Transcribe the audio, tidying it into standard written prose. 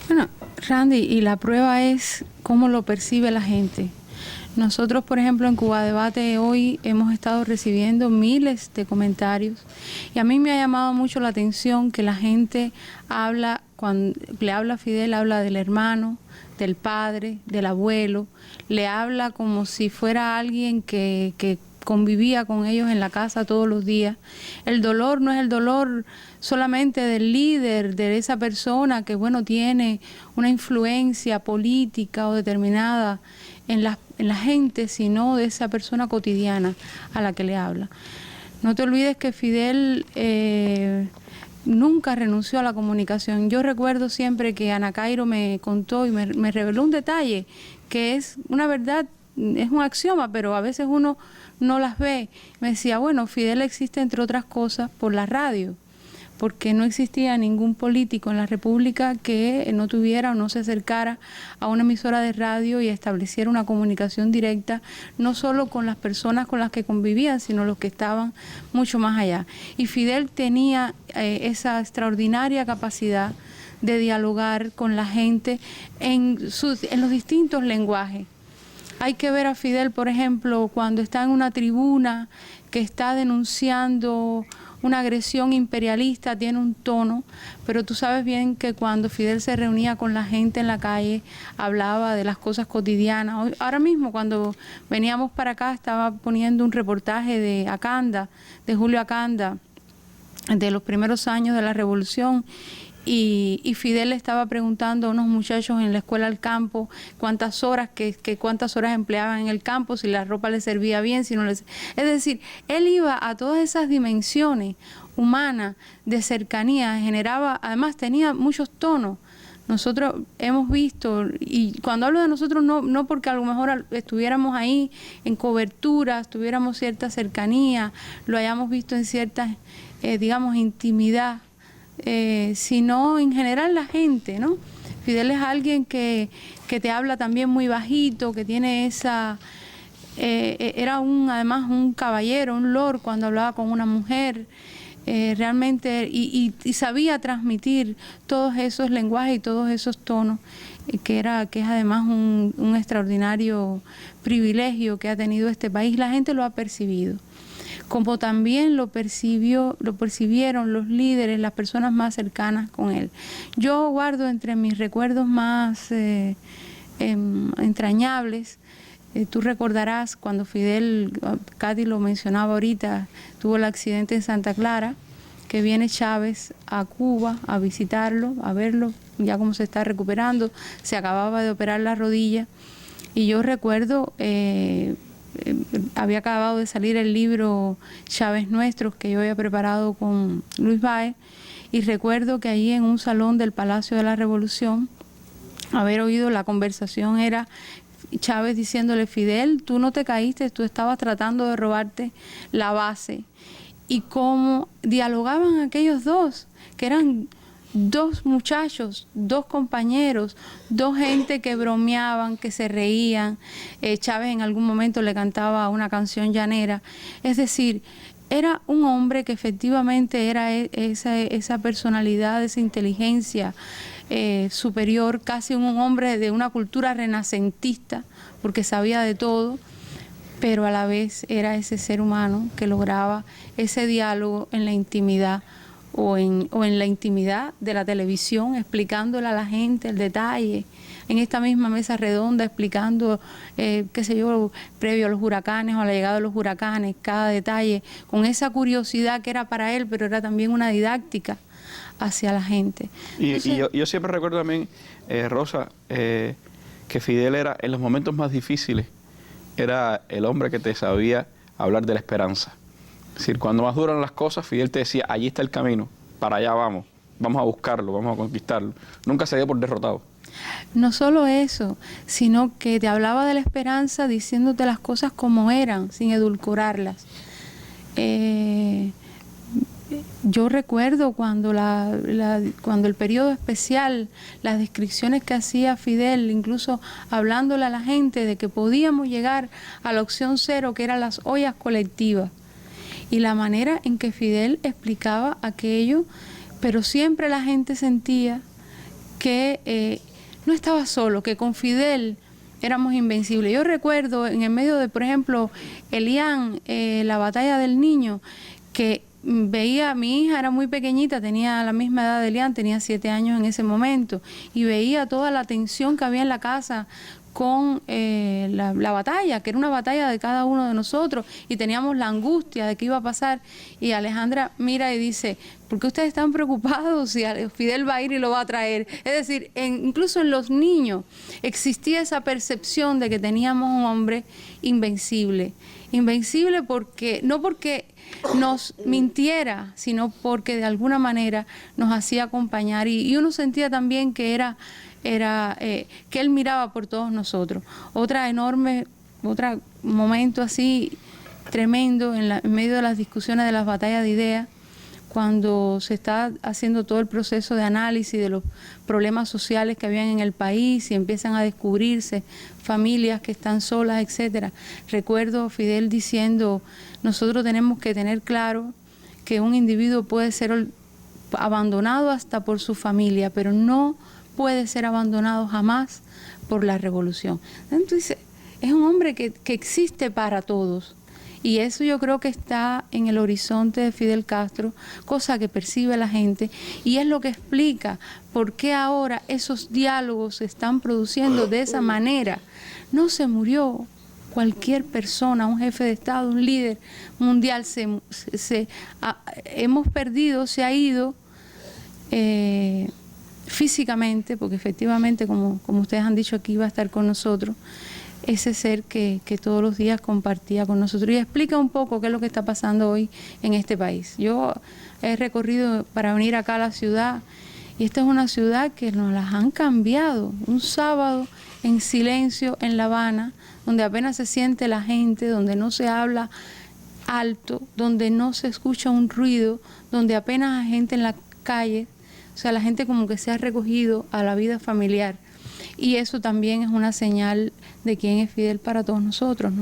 Bueno, Randy, y la prueba es cómo lo percibe la gente. Nosotros, por ejemplo, en Cuba Debate hoy hemos estado recibiendo miles de comentarios y a mí me ha llamado mucho la atención que la gente habla, cuando le habla a Fidel, habla del hermano, del padre, del abuelo, le habla como si fuera alguien que convivía con ellos en la casa todos los días. El dolor no es el dolor solamente del líder, de esa persona que, bueno, tiene una influencia política o determinada en la gente, sino de esa persona cotidiana a la que le habla. No te olvides que Fidel nunca renunció a la comunicación. Yo recuerdo siempre que Ana Cairo me contó y me reveló un detalle que es una verdad, es un axioma, pero a veces uno no las ve. Me decía, bueno, Fidel existe entre otras cosas por la radio, porque no existía ningún político en la República que no tuviera o no se acercara a una emisora de radio y estableciera una comunicación directa, no solo con las personas con las que convivían, sino los que estaban mucho más allá. Y Fidel tenía esa extraordinaria capacidad de dialogar con la gente en los distintos lenguajes. Hay que ver a Fidel, por ejemplo, cuando está en una tribuna que está denunciando una agresión imperialista, tiene un tono, pero tú sabes bien que cuando Fidel se reunía con la gente en la calle, hablaba de las cosas cotidianas. Ahora mismo, cuando veníamos para acá, estaba poniendo un reportaje de Acanda, de Julio Acanda, de los primeros años de la Revolución, y Fidel le estaba preguntando a unos muchachos en la escuela al campo cuántas horas empleaban en el campo, si la ropa les servía bien, si no les... Es decir, él iba a todas esas dimensiones humanas de cercanía, generaba, además tenía muchos tonos. Nosotros hemos visto, y cuando hablo de nosotros no porque a lo mejor estuviéramos ahí en cobertura, tuviéramos cierta cercanía, lo hayamos visto en cierta, digamos, intimidad, sino en general la gente, ¿no? Fidel es alguien que te habla también muy bajito, que tiene esa... era además un caballero, un lord cuando hablaba con una mujer, realmente, y sabía transmitir todos esos lenguajes y todos esos tonos, que es además un extraordinario privilegio que ha tenido este país. La gente lo ha percibido, como también lo percibieron los líderes, las personas más cercanas con él. Yo guardo entre mis recuerdos más entrañables, tú recordarás cuando Fidel, Katy lo mencionaba ahorita, tuvo el accidente en Santa Clara, que viene Chávez a Cuba a visitarlo, a verlo, ya cómo se está recuperando, se acababa de operar la rodilla, y yo recuerdo... había acabado de salir el libro Chávez Nuestros, que yo había preparado con Luis Báez, y recuerdo que allí en un salón del Palacio de la Revolución, haber oído la conversación era Chávez diciéndole: Fidel, tú no te caíste, tú estabas tratando de robarte la base. Y cómo dialogaban aquellos dos, que eran dos muchachos, dos compañeros, dos gente que bromeaban, que se reían. Chávez en algún momento le cantaba una canción llanera. Es decir, era un hombre que efectivamente era esa personalidad, esa inteligencia superior, casi un hombre de una cultura renacentista, porque sabía de todo, pero a la vez era ese ser humano que lograba ese diálogo en la intimidad, o en la intimidad de la televisión, explicándole a la gente el detalle, en esta misma mesa redonda, explicando, qué sé yo, previo a los huracanes o a la llegada de los huracanes, cada detalle, con esa curiosidad que era para él, pero era también una didáctica hacia la gente. Entonces, yo siempre recuerdo también, Rosa, que Fidel era, en los momentos más difíciles, era el hombre que te sabía hablar de la esperanza. Es decir, cuando más duran las cosas, Fidel te decía: allí está el camino, para allá vamos a buscarlo, vamos a conquistarlo. Nunca se dio por derrotado. No solo eso, sino que te hablaba de la esperanza diciéndote las cosas como eran, sin edulcorarlas. Yo recuerdo cuando cuando el periodo especial, las descripciones que hacía Fidel, incluso hablándole a la gente de que podíamos llegar a la opción cero, que eran las ollas colectivas. Y la manera en que Fidel explicaba aquello, pero siempre la gente sentía que no estaba solo, que con Fidel éramos invencibles. Yo recuerdo en el medio de, por ejemplo, Elián, la batalla del niño, que veía, mi hija era muy pequeñita, tenía la misma edad de Elián, tenía 7 años en ese momento, y veía toda la tensión que había en la casa con la batalla, que era una batalla de cada uno de nosotros, y teníamos la angustia de qué iba a pasar. Y Alejandra mira y dice, ¿por qué ustedes están preocupados si Fidel va a ir y lo va a traer? Es decir, incluso en los niños existía esa percepción de que teníamos un hombre invencible. Invencible porque, no porque nos mintiera, sino porque de alguna manera nos hacía acompañar. Y uno sentía también que que él miraba por todos nosotros. Otro momento así tremendo en medio de las discusiones de las batallas de ideas, cuando se está haciendo todo el proceso de análisis de los problemas sociales que habían en el país y empiezan a descubrirse familias que están solas, etcétera. Recuerdo a Fidel diciendo, nosotros tenemos que tener claro que un individuo puede ser abandonado hasta por su familia, pero no puede ser abandonado jamás por la revolución. Entonces, es un hombre que existe para todos. Y eso yo creo que está en el horizonte de Fidel Castro, cosa que percibe la gente, y es lo que explica por qué ahora esos diálogos se están produciendo de esa manera. No se murió cualquier persona, un jefe de Estado, un líder mundial, hemos perdido, se ha ido físicamente, porque efectivamente, como ustedes han dicho aquí, va a estar con nosotros, ese ser que todos los días compartía con nosotros. Y explica un poco qué es lo que está pasando hoy en este país. Yo he recorrido para venir acá a la ciudad, y esta es una ciudad que nos las han cambiado. Un sábado en silencio en La Habana, donde apenas se siente la gente, donde no se habla alto, donde no se escucha un ruido, donde apenas hay gente en la calle. O sea, la gente como que se ha recogido a la vida familiar. Y eso también es una señal de quién es Fidel para todos nosotros, ¿no?